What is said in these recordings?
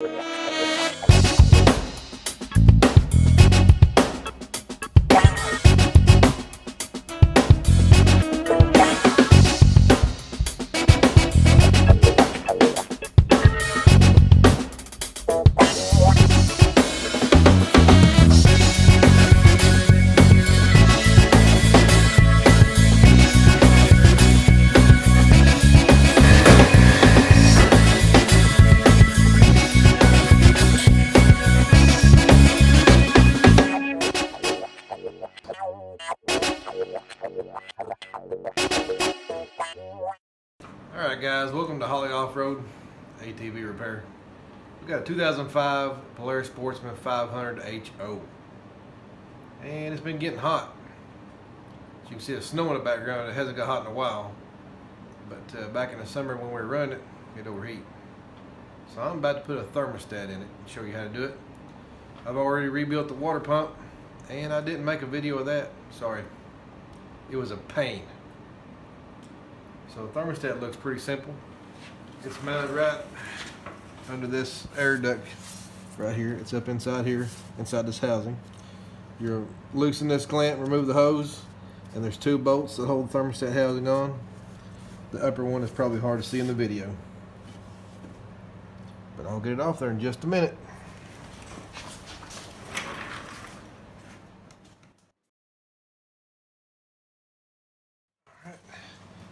Alright guys, welcome to Holly Off-Road ATV Repair. We've got a 2005 Polaris Sportsman 500 HO. And it's been getting hot. As you can see the snow in the background. It hasn't got hot in a while. But back in the summer when we were running it, it'd overheat. So I'm about to put a thermostat in it and show you how to do it. I've already rebuilt the water pump and I didn't make a video of that. Sorry. It was a pain. So the thermostat looks pretty simple. It's mounted right under this air duct right here. It's up inside here, inside this housing. You loosen this clamp, remove the hose, and there's two bolts that hold the thermostat housing on. The upper one is probably hard to see in the video, but I'll get it off there in just a minute.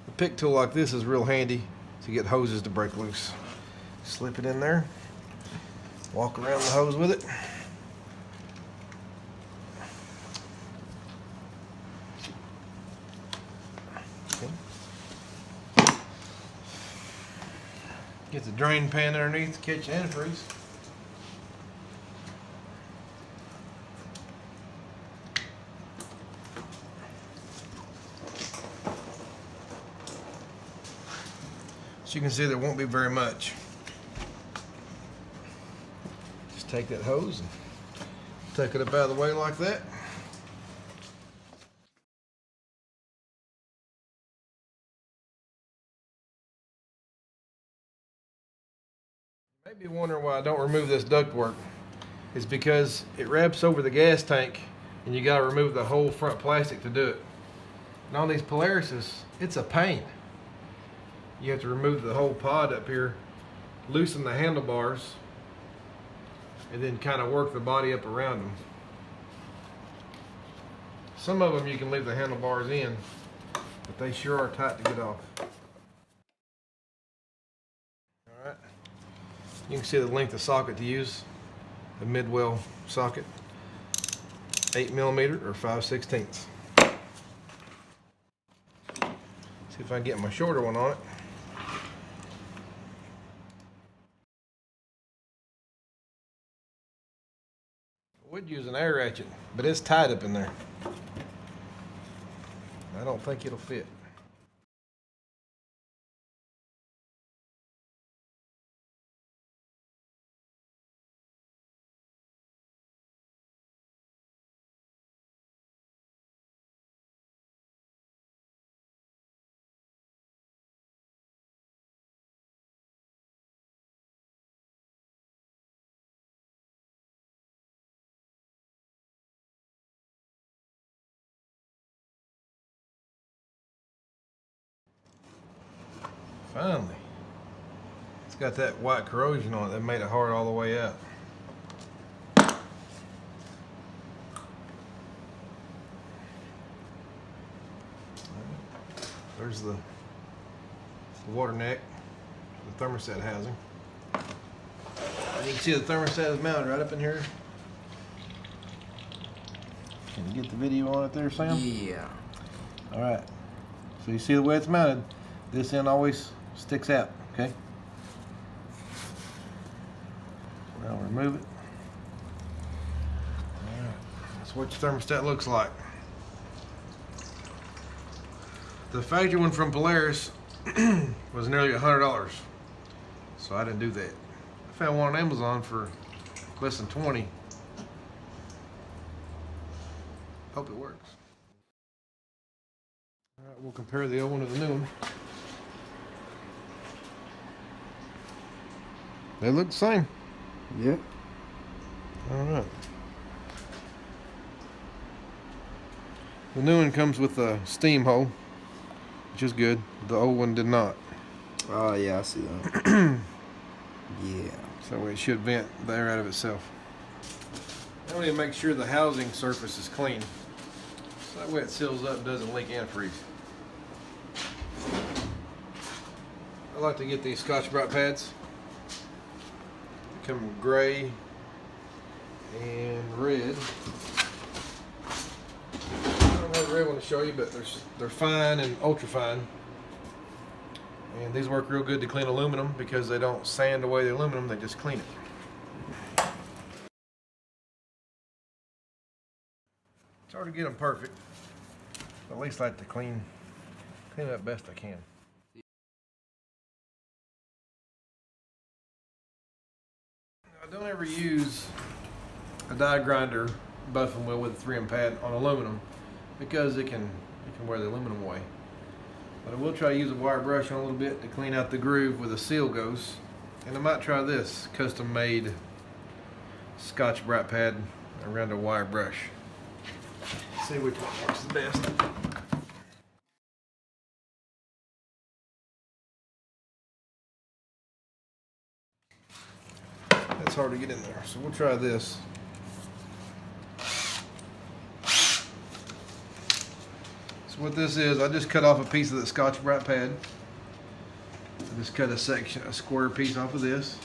A pick tool like this is real handy to get hoses to break loose. Slip it in there, walk around the hose with it. Okay. Get the drain pan underneath to catch antifreeze. So you can see there won't be very much. Just take that hose and take it up out of the way like that. You may be wondering why I don't remove this ductwork. It's because it wraps over the gas tank and you gotta remove the whole front plastic to do it. And on these Polarises, it's a pain. You have to remove the whole pod up here, loosen the handlebars, and then kind of work the body up around them. Some of them you can leave the handlebars in, but they sure are tight to get off. Alright, you can see the length of socket to use, a mid-well socket, 8mm or 5/16. See if I can get my shorter one on it. I would use an air ratchet, but it's tight up in there. I don't think it'll fit. Finally. It's got that white corrosion on it that made it hard all the way out. There's the water neck, the thermostat housing. And you can see the thermostat is mounted right up in here. Can you get the video on it there, Sam? Yeah. Alright. So you see the way it's mounted. This end always sticks out, okay? Now remove it. Alright. That's what your thermostat looks like. The factory one from Polaris was nearly $100, so I didn't do that. I found one on Amazon for less than 20. Hope it works. All right, we'll compare the old one to the new one. They look the same. Yeah. All right. The new one comes with a steam hole, which is good. The old one did not. Oh, yeah, I see that. Yeah. So it should vent the air out of itself. I need to make sure the housing surface is clean. So that way it seals up and doesn't leak and freeze. I like to get these Scotch Brite pads. They come in gray and red. I don't have the red one to show you, but they're fine and ultra fine. And these work real good to clean aluminum because they don't sand away the aluminum, they just clean it. It's hard to get them perfect, but at least I like to clean it up best I can. I don't ever use a die grinder buffing wheel with a 3M pad on aluminum because it can wear the aluminum away. But I will try to use a wire brush on a little bit to clean out the groove where the seal goes. And I might try this custom made Scotch Brite pad around a wire brush. See which one works the best. That's hard to get in there, so we'll try this. So what this is, I just cut off a piece of the Scotch Brite pad. I just cut a square piece off of this.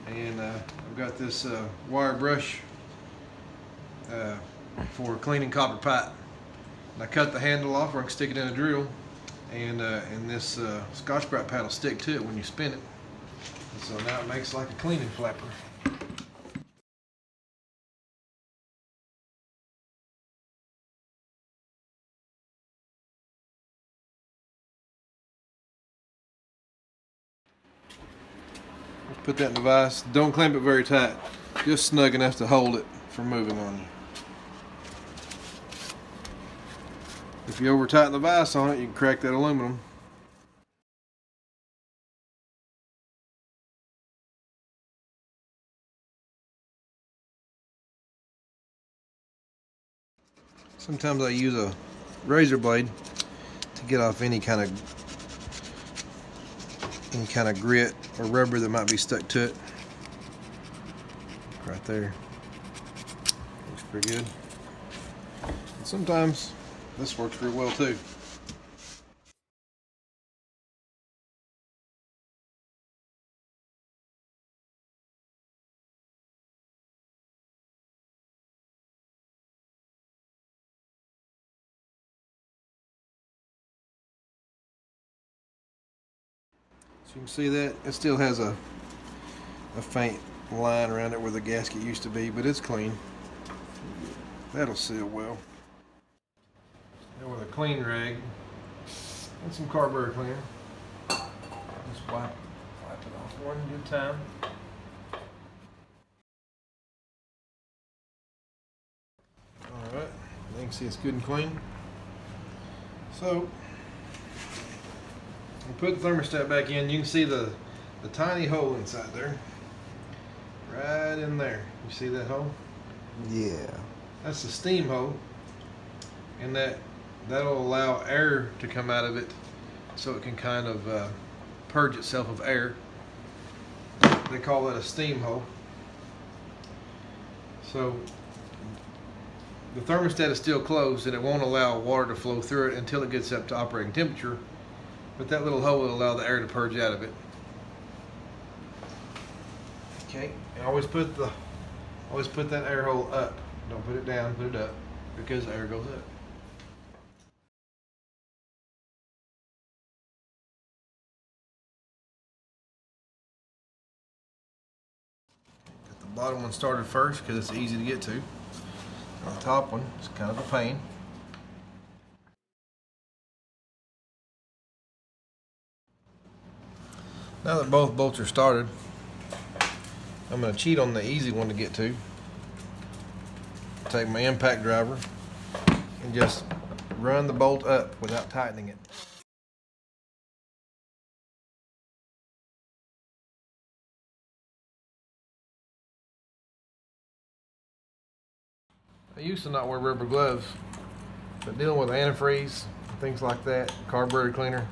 And I've got this wire brush for cleaning copper pipe. And I cut the handle off where I can stick it in a drill. And this Scotch Brite pad will stick to it when you spin it. And so now it makes like a cleaning flapper. Let's put that in the vise. Don't clamp it very tight. Just snug enough to hold it from moving on you. If you over tighten the vise on it, you can crack that aluminum. Sometimes I use a razor blade to get off any kind of grit or rubber that might be stuck to it. Right there. Looks pretty good. And sometimes this works real well too. So you can see that it still has a faint line around it where the gasket used to be, but it's clean. That'll seal well. Now with a clean rag and some carburetor cleaner, just wipe it off one good time. Alright, you can see it's good and clean. So, we'll put the thermostat back in. You can see the tiny hole inside there. Right in there. You see that hole? Yeah. That's the steam hole. And that'll allow air to come out of it so it can kind of purge itself of air. They call that a steam hole. So the thermostat is still closed and it won't allow water to flow through it until it gets up to operating temperature. But that little hole will allow the air to purge out of it. Okay, and always put that air hole up. Don't put it down, put it up, because the air goes up. Get the bottom one started first because it's easy to get to. The top one is kind of a pain. Now that both bolts are started, I'm going to cheat on the easy one to get to. Take my impact driver and just run the bolt up without tightening it. I used to not wear rubber gloves, but dealing with antifreeze, things like that, carburetor cleaner,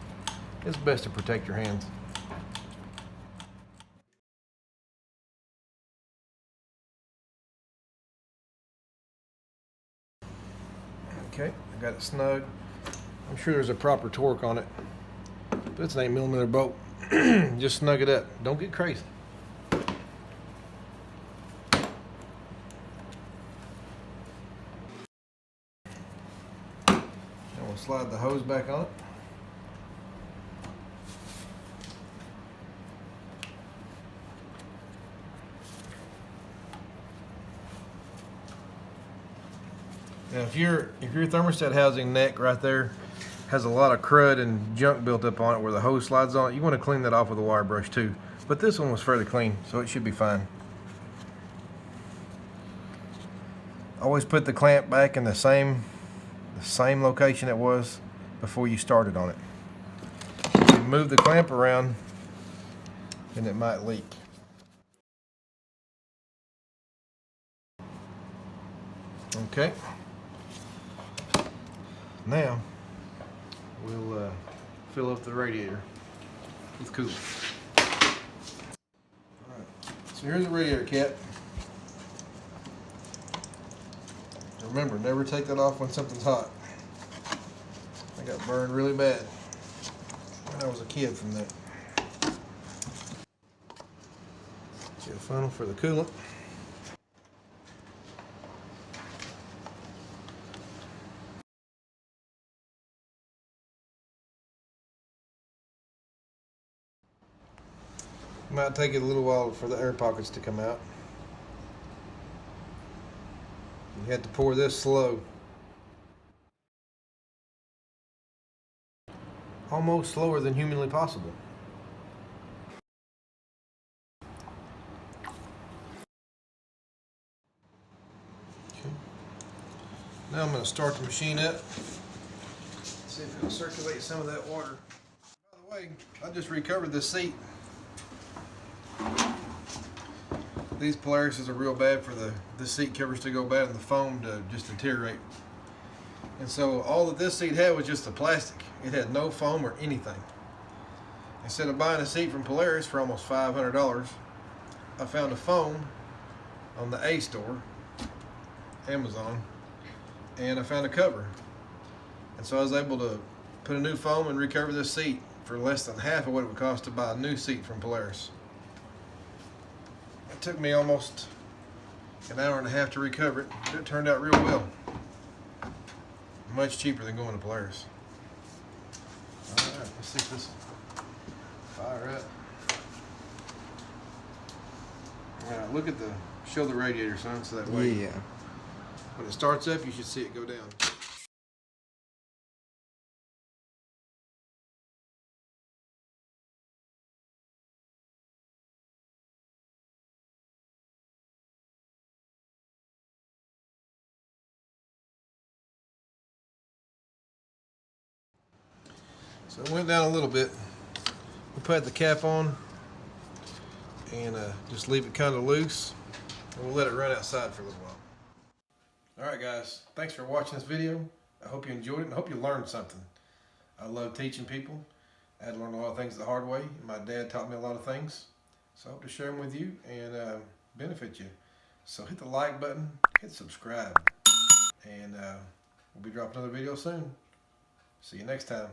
it's best to protect your hands. Okay, I got it snug. I'm sure there's a proper torque on it, but it's an 8mm bolt. Just snug it up. Don't get crazy. And we'll slide the hose back on it. Now, if your thermostat housing neck right there has a lot of crud and junk built up on it where the hose slides on it, you want to clean that off with a wire brush too. But this one was fairly clean, so it should be fine. Always put the clamp back in the same location it was before you started on it. If you move the clamp around, then it might leak. Okay. Now we'll fill up the radiator with coolant. Alright, so here's the radiator cap. Remember, never take that off when something's hot. I got burned really bad when I was a kid from that. Get a funnel for the coolant. Might take it a little while for the air pockets to come out. You have to pour this slow. Almost slower than humanly possible. Okay. Now I'm going to start the machine up. See if it'll circulate some of that water. By the way, I just recovered this seat. These Polarises are real bad for the seat covers to go bad and the foam to just deteriorate. And so all that this seat had was just the plastic. It had no foam or anything. Instead of buying a seat from Polaris for almost $500, I found a foam on the A store, Amazon, and I found a cover. And so I was able to put a new foam and recover this seat for less than half of what it would cost to buy a new seat from Polaris. It took me almost an hour and a half to recover it, but it turned out real well. Much cheaper than going to Polaris. Alright, let's see if this will fire up. Alright, look at show the radiator, son, so that way Yeah. when it starts up, you should see it go down. So it went down a little bit. We'll put the cap on and just leave it kind of loose, and we'll let it run outside for a little while. Alright guys, thanks for watching this video. I hope you enjoyed it and I hope you learned something. I love teaching people. I had to learn a lot of things the hard way. My dad taught me a lot of things. So I hope to share them with you and benefit you. So hit the like button, hit subscribe, and we'll be dropping another video soon. See you next time.